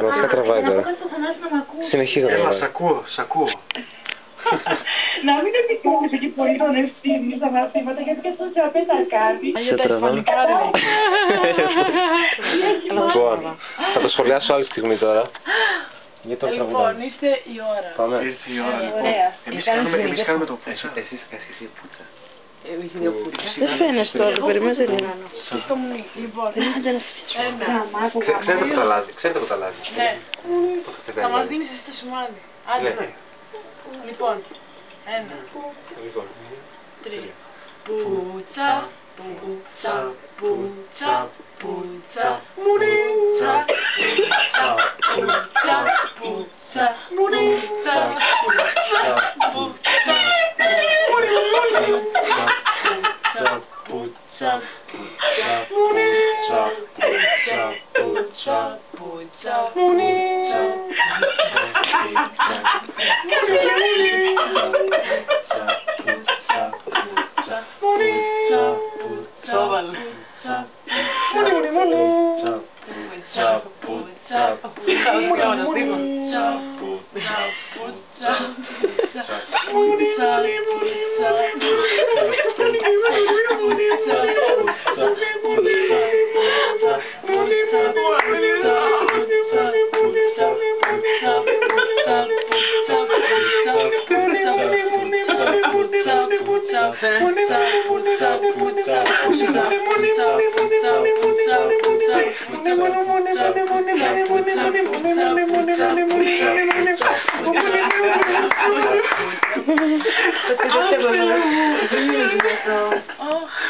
πραγματικά τραβάει τώρα. Συνεχίζω να τραβάει. Σ' ακούω. Να μην επικοινωνείτε και πολύ τον ευθύνη στα μαθήματα, γιατί και στο τραπέζι κάτι. Σε τραβάει. Λοιπόν, θα το σχολιάσω άλλη στιγμή τώρα. Για το Λοιπόν, ήρθε η ώρα. Πάμε. Ήρθε η ώρα, λοιπόν. Εμείς κάνουμε το πούτσα. Εσείς θα κάνεις εσύ πούτσα. Εμείς δύο πούρια. Δεν φαίνεσαι τώρα, περιμένετε λίγο. Λοιπόν, Ξέρετε που τα αλλάζει. ναι. Θα μας δίνεις εσύ το σημάδι. Άντε. Λοιπόν, 1, 3. Πουτσα, πουτσα, πουτσα, πουτσα, πουτσα, πουτσα, πουτσα, πουτσα,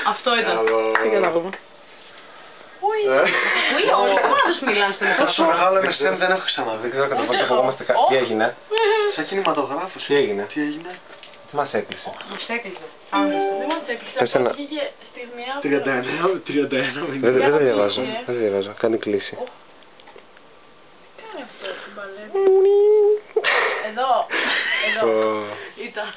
Αυτό ήταν. Τι καταλάβω. Τόσο μεγάλο MSN δεν έχω ξαναδεί. Δεν ξέρω κατά πόσο φοβόμαστε τι έγινε. Σαν κινηματογράφος. Τι έγινε. Τι έγινε. Μας έκλεισε. Μας έκλεισε. Δεν μας έκλεισε. Πες ένα. Αυτό βγήκε στιγμιαία. 31 Δεν το διαβάζω. Δεν το διαβάζω. Κάνει κλίση. Τι κάνει αυτό στην παλέτα. Εδώ. Ω. Ήταν.